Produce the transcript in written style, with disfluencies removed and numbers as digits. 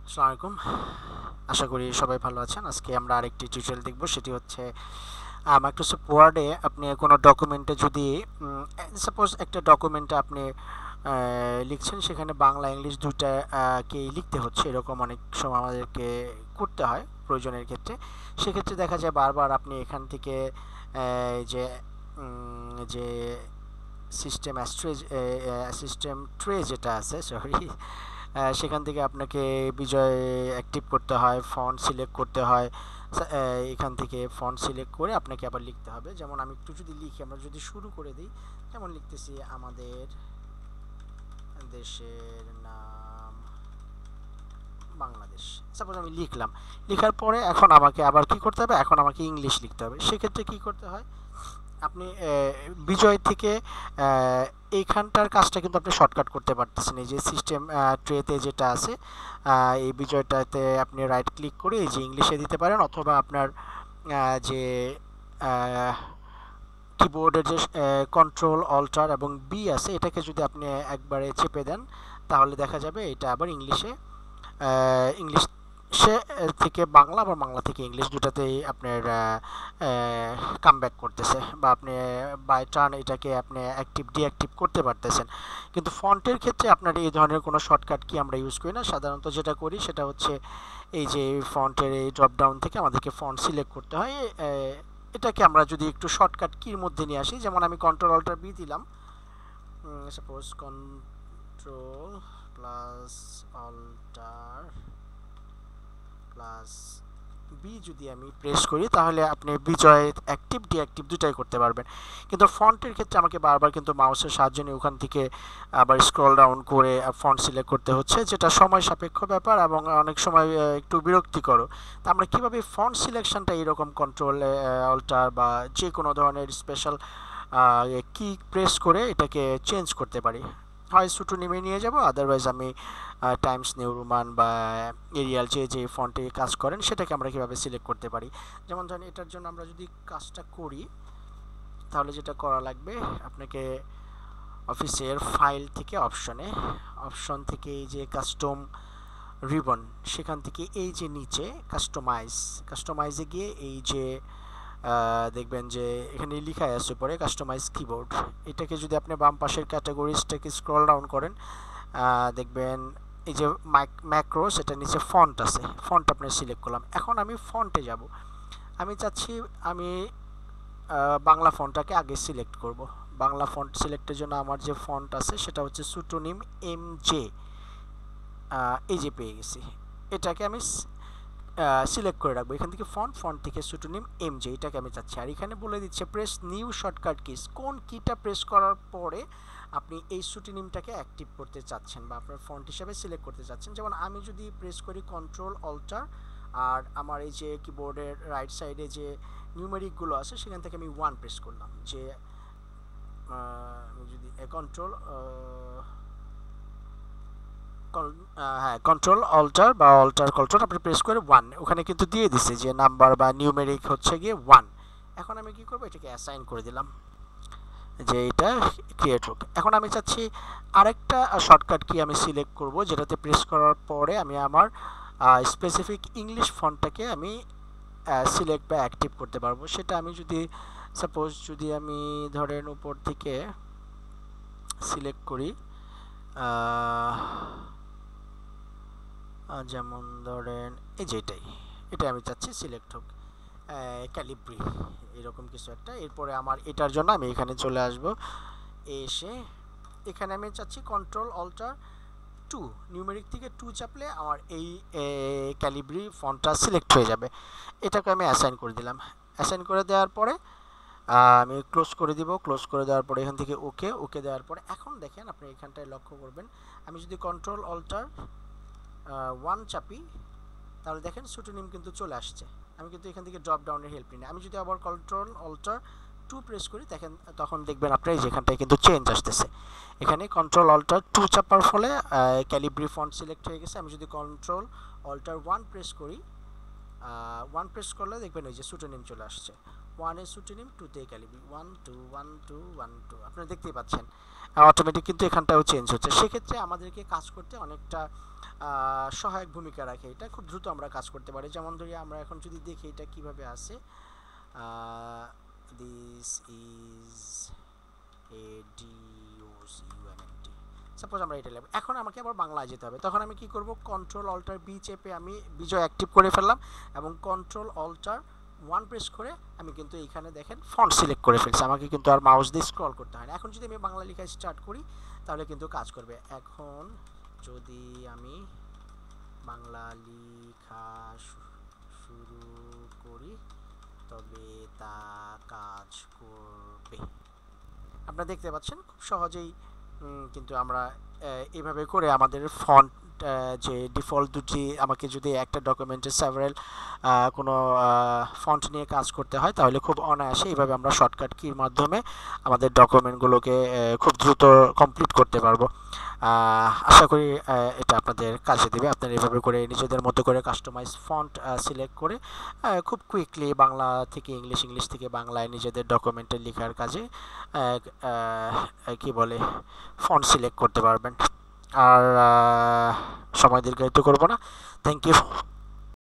আসসালামু আলাইকুম। আশা করি সবাই ভালো আছেন। আজকে আমরা আরেকটি টিউটোরিয়াল দেখব, সেটি হচ্ছে মাইক্রোসফট ওয়ার্ডে আপনি কোনো ডকুমেন্টে যদি সাপোজ একটা ডকুমেন্টে আপনি লিখছেন, সেখানে বাংলা ইংলিশ দুইটা কেই লিখতে হচ্ছে, এরকম অনেক সময় আমাদেরকে করতে হয় প্রয়োজনের ক্ষেত্রে। সেক্ষেত্রে দেখা যায় বারবার আপনি এখান থেকে যে যে সিস্টেম ট্রে যেটা আছে, সরি, সেখান থেকে আপনাকে বিজয় অ্যাক্টিভ করতে হয়, ফন্ট সিলেক্ট করতে হয়। এখান থেকে ফন্ট সিলেক্ট করে আপনাকে আবার লিখতে হবে। যেমন আমি একটু যদি লিখি, আমরা যদি শুরু করে দিই, যেমন লিখতেছি আমাদের দেশের নাম বাংলাদেশ, সাপোজ আমি লিখলাম। লেখার পরে এখন আমাকে আবার কি করতে হবে, এখন আমাকে ইংলিশ লিখতে হবে। সেক্ষেত্রে কি করতে হয়, আপনি বিজয় থেকে এইখানটার কাজটা কিন্তু আপনি শর্টকাট করতে পারতেছেন। এই যে সিস্টেম ট্রেতে যেটা আছে, এই বিজয়টাতে আপনি রাইট ক্লিক করে এই যে ইংলিশে দিতে পারেন, অথবা আপনার যে কিবোর্ডের যে কন্ট্রোল অল্টার এবং বি আছে, এটাকে যদি আপনি একবারে চেপে দেন, তাহলে দেখা যাবে এটা আবার ইংলিশ থেকে বাংলা, আবার বাংলা থেকে ইংলিশ, দুটাতেই আপনার কামব্যাক করতেছে, বা আপনি বাই টার্ন এটাকে আপনি অ্যাক্টিভ ডিঅ্যাক্টিভ করতে পারতেছেন। কিন্তু ফন্টের ক্ষেত্রে আপনার এই ধরনের কোনো শর্টকাট কি আমরা ইউজ করি না। সাধারণত যেটা করি সেটা হচ্ছে এই যে ফন্টের এই ড্রপ ডাউন থেকে আমাদেরকে ফন্ট সিলেক্ট করতে হয়। এটাকে আমরা যদি একটু শর্টকাট কির মধ্যে নিয়ে আসি, যেমন আমি কন্ট্রোল অল্টার বি দিলাম, suppose control plus alt plus B যদি আমি প্রেস করি, তাহলে আপনি বিজয় অ্যাক্টিভ ডিঅ্যাক্টিভ দুটাই করতে পারবেন। কিন্তু ফন্টের ক্ষেত্রে আমাকে বারবার কিন্তু মাউসের সাহায্য নিয়ে ওখান থেকে আবার স্ক্রল ডাউন করে ফন্ট সিলেক্ট করতে হচ্ছে, যেটা সময় সাপেক্ষ ব্যাপার এবং অনেক সময় একটু বিরক্তিকর। তা আমরা কীভাবে ফন্ট সিলেকশনটা এরকম কন্ট্রোল অল্টার বা যে কোনো ধরনের স্পেশাল কি প্রেস করে এটাকে চেঞ্জ করতে পারি। হয় সুটোনিমে নিয়ে যাব, আদারওয়াইজ আমি টাইমস নিউ রোমান বা এরিয়াল যে ফন্টে কাজ করেন সেটাকে আমরা কীভাবে সিলেক্ট করতে পারি। যেমন ধরেন এটার জন্য আমরা যদি কাজটা করি, তাহলে যেটা করা লাগবে, আপনাকে অফিসের ফাইল থেকে অপশন থেকে এই যে কাস্টম রিবন, সেখান থেকে এই যে নিচে কাস্টমাইজে গিয়ে এই যে দেখবেন যে এখানে লেখা আছে পরে কাস্টমাইজ কিবোর্ড, এটাকে যদি আপনি বাম পাশের ক্যাটাগরিজটাকে স্ক্রল ডাউন করেন, দেখবেন এই যে ম্যাক্রোস, এটা নিচে ফন্ট আছে, ফন্ট আপনি সিলেক্ট করলাম। এখন আমি ফন্টে যাব, আমি চাচ্ছি আমি বাংলা ফন্টটাকে আগে সিলেক্ট করব। বাংলা ফন্ট সিলেক্টের জন্য আমার যে ফন্ট আছে সেটা হচ্ছে সুটোনিম MJ, এই যে পেয়ে গেছি। এটাকে আমি সিলেক্ট করে রাখবো, এখান থেকে ফন্ট থেকে সুটোনিম MJ, এটাকে আমি চাচ্ছি। আর এখানে বলে দিচ্ছে প্রেস নিউ শর্টকাট কিস, কোন কিটা প্রেস করার পরে আপনি এই সুটোনিমটাকে অ্যাক্টিভ করতে চাচ্ছেন বা আপনার ফন্ট হিসাবে সিলেক্ট করতে চাচ্ছেন। যেমন আমি যদি প্রেস করি কন্ট্রোল অল্টার, আর আমার এই যে কিবোর্ডের রাইট সাইডে যে নিউমেরিকগুলো আছে সেখান থেকে আমি 1 প্রেস করলাম, যে আমি যদি কন্ট্রোল হ্যাঁ কন্ট্রোল অল্টার বা অল্টার কন্ট্রোল আপনি প্রেস করে 1, ওখানে কিন্তু দিয়ে দিছে যে নাম্বার বা নিউমেরিক হচ্ছে গিয়ে 1। এখন আমি কি করব, এটাকে অ্যাসাইন করে দিলাম যে এটা ক্রিয়েট হোক। এখন আমি চাচ্ছি আরেকটা শর্টকাট কি আমি সিলেক্ট করব, যেটাতে প্রেস করার পরে আমি আমার স্পেসিফিক ইংলিশ ফন্টটাকে আমি সিলেক্ট বা অ্যাক্টিভ করতে পারবো। সেটা আমি যদি সাপোজ যদি আমি ধরেন উপর থেকে সিলেক্ট করি, যেমন ধরেন এই যে এটাই আমি চাচ্ছি সিলেক্ট হোক, ক্যালিব্রি এরকম কিছু একটা। এরপরে আমার এটার জন্য আমি এখানে চলে আসব, এসে এখানে আমি চাচ্ছি কন্ট্রোল অল্টার 2, নিউমেরিক থেকে 2 চাপলে আমার এই ক্যালিব্রি ফন্টটা সিলেক্ট হয়ে যাবে। এটাকে আমি অ্যাসাইন করে দিলাম। অ্যাসাইন করে দেওয়ার পরে আমি ক্লোজ করে দিব। ক্লোজ করে দেওয়ার পরে এখান থেকে ওকে দেওয়ার পরে এখন দেখেন আপনি এখানটায় লক্ষ্য করবেন, আমি যদি কন্ট্রোল অল্টার 1 চাপি, তাহলে দেখেন সুটোনিম কিন্তু চলে আসছে। আমি কিন্তু এখান থেকে ড্রপ ডাউনের হেল্প নিই। আমি যদি আবার কন্ট্রোল অল্টার 2 প্রেস করি, দেখেন তখন দেখবেন আপনার যেখানটায় কিন্তু চেঞ্জ আসতেছে। এখানে কন্ট্রোল অল্টার 2 চাপার ফলে ক্যালিব্রি ফন্ট সিলেক্ট হয়ে গেছে। আমি যদি কন্ট্রোল অল্টার 1 প্রেস করি, 1 প্রেস করলে দেখবেন ওই যে সুটোনিম চলে আসছে। 1 এর সুটোনিম, 2 তে ক্যালিব্রি, 1 2 1 2 1 2, আপনারা দেখতেই পাচ্ছেন। অটোমেটিক কিন্তু এখানটাও চেঞ্জ হচ্ছে। সেক্ষেত্রে আমাদেরকে কাজ করতে অনেকটা সহায়ক ভূমিকা রাখে। এটা খুব দ্রুত আমরা কাজ করতে পারি। যেমন ধরি আমরা এখন যদি দেখি এটা কিভাবে আছে, দিস ইজ এ ডিউসিউএনএনটি, সাপোজ আমরা এটা লিখব। এখন আমাকে আবার বাংলায় যেতে হবে, তখন আমি কি করব, কন্ট্রোল অল্টার বি চেপে আমি বিজয় অ্যাক্টিভ করে ফেললাম এবং কন্ট্রোল অল্টার 1 প্রেস করে আমি কিন্তু এইখানে দেখেন ফন্ট সিলেক্ট করে ফেলছি। আমাকে কিন্তু আর মাউস দিয়ে স্ক্রল করতে হয় না। এখন যদি আমি বাংলা লেখা স্টার্ট করি তাহলে কিন্তু কাজ করবে। এখন যদি আমি বাংলা লেখা শুরু করি তবে তা কাজ করবে। আপনারা দেখতে পাচ্ছেন খুব সহজেই কিন্তু আমরা এইভাবে করে আমাদের ফন্ট যে ডিফল্ট দুটি, আমাকে যদি একটা ডকুমেন্টে সেভারাল কোনো ফন্ট নিয়ে কাজ করতে হয় তাহলে খুব অনায়াসে এইভাবে আমরা শর্টকাট কির মাধ্যমে আমাদের ডকুমেন্টগুলোকে খুব দ্রুত কমপ্লিট করতে পারবো। আশা করি এটা আপনাদের কাজে দেবে। আপনারা এভাবে করে নিজেদের মতো করে কাস্টমাইজ ফন্ট সিলেক্ট করে খুব কুইকলি বাংলা থেকে ইংলিশ, ইংলিশ থেকে বাংলায় নিজেদের ডকুমেন্টে লেখার কাজে কি বলে ফন্ট সিলেক্ট করতে পারবেন। আর সময় দীর্ঘায়িত করব না। Thank you.